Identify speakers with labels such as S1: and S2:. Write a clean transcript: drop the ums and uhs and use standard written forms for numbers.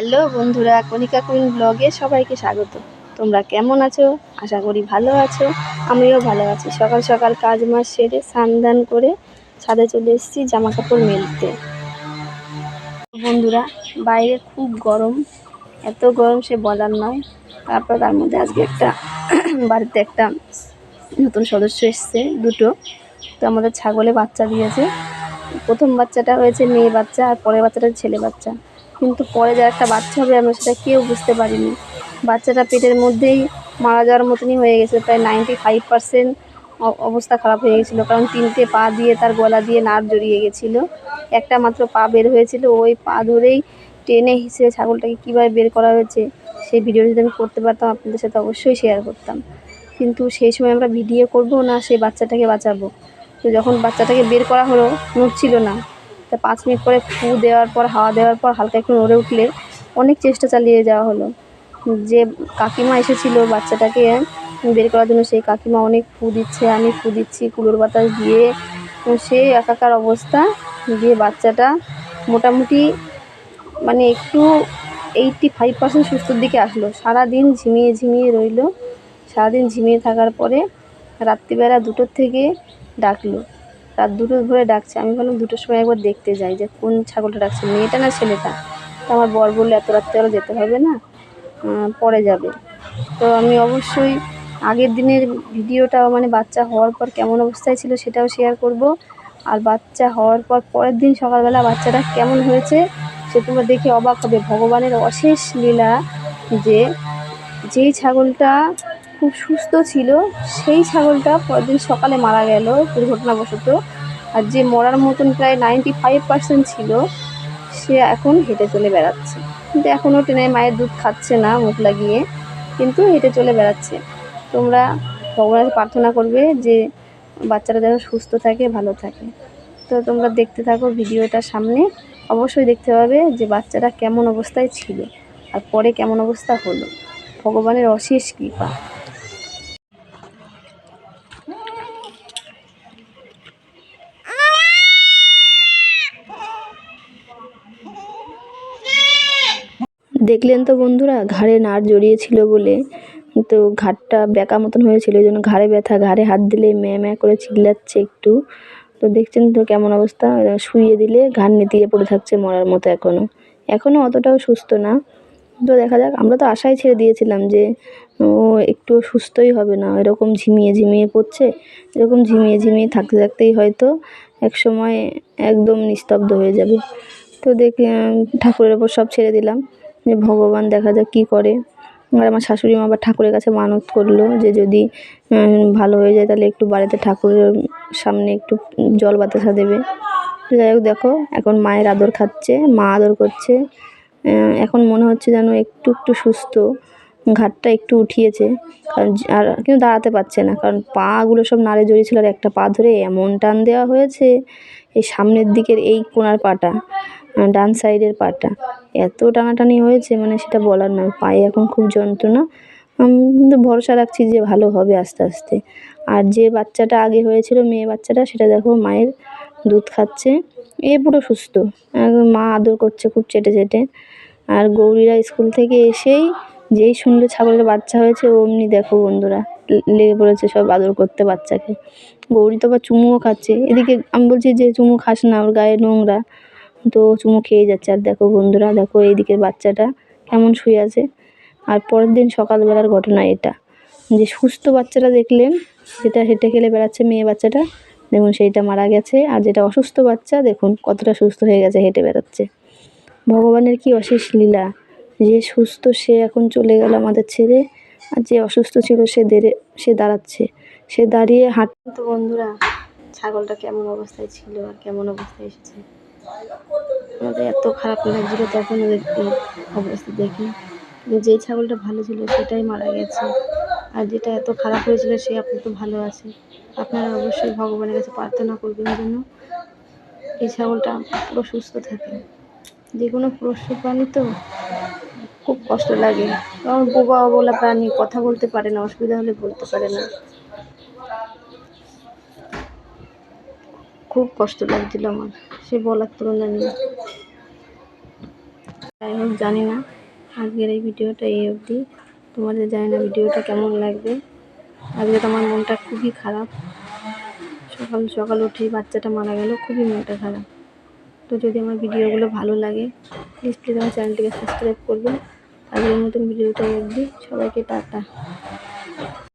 S1: Hello বন্ধুরা, কণিকা queen ব্লগে সবাইকে স্বাগত। তোমরা কেমন আছো? আশা করি ভালো আছো। আমিও ভালো আছি। সকাল সকাল কাজ মাস সেরে স্নান করে ছাদে চলে এসেছি জামা কাপড় মেলতে। বন্ধুরা, বাইরে খুব গরম, এত গরম সে বলার নয়। তারপর তার মধ্যে আজকে বাড়িতে একটা নতুন সদস্য এসছে, দুটো। তো আমাদের ছাগলে বাচ্চা দিয়েছে। প্রথম বাচ্চাটা হয়েছে মেয়ে বাচ্চা, আর পরের বাচ্চাটা ছেলে বাচ্চা। কিন্তু পরে যে একটা বাচ্চা হবে আমরা সেটা কেউ বুঝতে পারিনি। বাচ্চাটা পেটের মধ্যেই মারা যাওয়ার মতনই হয়ে গেছে। প্রায় 95% অবস্থা খারাপ হয়ে গেছিলো, কারণ 3টে পা দিয়ে তার গলা দিয়ে নার্ভ জড়িয়ে গেছিলো। একটা মাত্র পা বের হয়েছিল, ওই পা ধরেই টেনে হিসেবে ছাগলটাকে কীভাবে বের করা হয়েছে সেই ভিডিও যদি আমি করতে পারতাম আপনাদের সাথে অবশ্যই শেয়ার করতাম। কিন্তু সেই সময় আমরা ভিডিও করব না সেই বাচ্চাটাকে বাঁচাবো। তো যখন বাচ্চাটাকে বের করা হলো, নড়ছিল না। তা 5 মিনিট পরে ফু দেওয়ার পর, হাওয়া দেওয়ার পর হালকা একটু নড়ে উঠলে অনেক চেষ্টা চালিয়ে যাওয়া হলো। যে কাকিমা এসেছিল বাচ্চাটাকে বের করার জন্য, সেই কাকিমা অনেক ফু দিচ্ছে, আমি ফু দিচ্ছি, কুলোর বাতাস দিয়ে সেই একাকার অবস্থা। দিয়ে বাচ্চাটা মোটামুটি মানে একটু 85% সুস্থর দিকে আসলো। সারাদিন ঝিমিয়ে ঝিমিয়ে রইল। সারাদিন ঝিমিয়ে থাকার পরে রাত্রিবেলা 2টোর থেকে ডাকলো, রাত 2টো ধরে ডাকছে। আমি বললাম 2টোর সময় একবার দেখতে যাই যে কোন ছাগলটা ডাকছে, মেয়েটা না ছেলেটা। তো আমার বর বললো এত রাত্রিবেলা যেতে হবে না, পরে যাবে। তো আমি অবশ্যই আগের দিনের ভিডিওটা, মানে বাচ্চা হওয়ার পর কেমন অবস্থায় ছিল সেটাও শেয়ার করব। আর বাচ্চা হওয়ার পর পরের দিন সকালবেলা বাচ্চাটা কেমন হয়েছে সে তোমরা দেখে অবাক হবে। ভগবানের অশেষ লীলা যে যেই ছাগলটা খুব সুস্থ ছিল সেই ছাগলটা পরের দিন সকালে মারা গেল দুর্ঘটনাবশত। আর যে মরার মতন প্রায় 95% ছিল সে এখন হেঁটে চলে বেড়াচ্ছে। কিন্তু এখনও টেনে মায়ের দুধ খাচ্ছে না মুখ লাগিয়ে, কিন্তু হেঁটে চলে বেড়াচ্ছে। তোমরা ভগবানের প্রার্থনা করবে যে বাচ্চাটা যেন সুস্থ থাকে, ভালো থাকে। তো তোমরা দেখতে থাকো ভিডিওটা, সামনে অবশ্যই দেখতে পাবে যে বাচ্চাটা কেমন অবস্থায় ছিল আর পরে কেমন অবস্থা হলো। ভগবানের অশেষ কৃপা। দেখলেন তো বন্ধুরা, ঘাড়ে নাড় জড়িয়েছিল বলে তো ঘাড়টা বেঁকা মতন হয়েছিল, এই জন্য ঘাড়ে ব্যথা, ঘাড়ে হাত দিলে ম্যাঁ ম্যাঁ করে চিল্লাচ্ছে একটু। তো দেখছেন তো কেমন অবস্থা। শুইয়ে দিলে ঘাড় নেতিয়ে পড়ে থাকছে মরার মতো। এখনও অতটাও সুস্থ না। তো দেখা যাক, আমরা তো আশাই ছেড়ে দিয়েছিলাম যে ও একটু সুস্থই হবে না, এরকম ঝিমিয়ে ঝিমিয়ে পড়ছে। এরকম ঝিমিয়ে ঝিমিয়ে থাকতে থাকতেই হয়তো এক সময় একদম নিস্তব্ধ হয়ে যাবে। তো দেখে ঠাকুরের ওপর সব ছেড়ে দিলাম, যে ভগবান দেখা যাক কী করে। আর আমার শাশুড়ি মা আবার ঠাকুরের কাছে মানত করলো যে যদি ভালো হয়ে যায় তাহলে একটু বাড়িতে ঠাকুরের সামনে একটু জল বাতাসা দেবে। যাই হোক, দেখো এখন মায়ের আদর খাচ্ছে, মা আদর করছে। এখন মনে হচ্ছে যেন একটু একটু সুস্থ, ঘাড়টা একটু উঠিয়েছে। কারণ আর কিন্তু দাঁড়াতে পারছে না, কারণ পাগুলো সব নাড়ে জড়িয়েছিল। আর একটা পা ধরে এমন টান দেওয়া হয়েছে, এই সামনের দিকের এই কোণার পাটা, ডান সাইডের পাটা এত টানাটানি হয়েছে, মানে সেটা বলার নয়। পায়ে এখন খুব যন্ত্রণা। কিন্তু ভরসা রাখছি যে ভালো হবে আস্তে আস্তে। আর যে বাচ্চাটা আগে হয়েছিল মেয়ে বাচ্চাটা, সেটা দেখো মায়ের দুধ খাচ্ছে, এ পুরো সুস্থ। মা আদর করছে খুব চেটে চেটে। আর গৌরীরা স্কুল থেকে এসেই যেই শুনলো ছাগলের বাচ্চা হয়েছে, অমনি দেখো বন্ধুরা লেগে পড়েছে সব আদর করতে বাচ্চাকে। গৌরী তো আবার চুমুও খাচ্ছে। এদিকে আমি বলছি যে চুমু খাস না, ওর গায়ে নোংরা, তো চুমু খেয়ে যাচ্ছে। আর দেখো বন্ধুরা, দেখো এইদিকের বাচ্চাটা কেমন শুয়ে আছে। আর পরের দিন সকালবেলার ঘটনা এটা, যে সুস্থ বাচ্চাটা দেখলেন যেটা হেঁটে খেলে বেড়াচ্ছে মেয়ে বাচ্চাটা, দেখুন সেইটা মারা গেছে। আর যেটা অসুস্থ বাচ্চা দেখুন কতটা সুস্থ হয়ে গেছে, হেঁটে বেড়াচ্ছে। ভগবানের কি অশেষ লীলা, যে সুস্থ সে এখন চলে গেল আমাদের ছেড়ে, আর যে অসুস্থ ছিল সে দাঁড়াচ্ছে, সে দাঁড়িয়ে হাঁটতে। তো বন্ধুরা, ছাগলটা কেমন অবস্থায় ছিল আর কেমন অবস্থায় এসেছে, আমাদের এত খারাপ লাগছিল তখন ওদের অবস্থা দেখি। যেই ছাগলটা ভালো ছিল সেটাই মারা গেছে, আর যেটা এত খারাপ হয়েছিল সে আপাতত ভালো আছে। আপনারা অবশ্যই ভগবানের কাছে প্রার্থনা করবেন যেন এই ছাগলটা পুরো সুস্থ থাকে। যে কোনো পশু প্রাণী তো খুব কষ্ট লাগে, কারণ বোবা অবলা প্রাণী, কথা বলতে পারে না, অসুবিধা হলে বলতে পারে না। খুব কষ্ট লাগছিল আমার, সে বলার তুলনা নেই। যাই হোক, জানি না আজকের এই ভিডিওটা এই অবধি। তোমাদের জানি না ভিডিওটা কেমন লাগবে। আজকে তো আমার মনটা খুবই খারাপ, সকাল সকাল উঠেই বাচ্চাটা মারা গেল, খুবই মনটা খারাপ। তো যদি আমার ভিডিওগুলো ভালো লাগে প্লিজ আমার চ্যানেলটিকে সাবস্ক্রাইব করবেন। আজকের মতন ভিডিওটা অবধি, সবাইকে টাটা।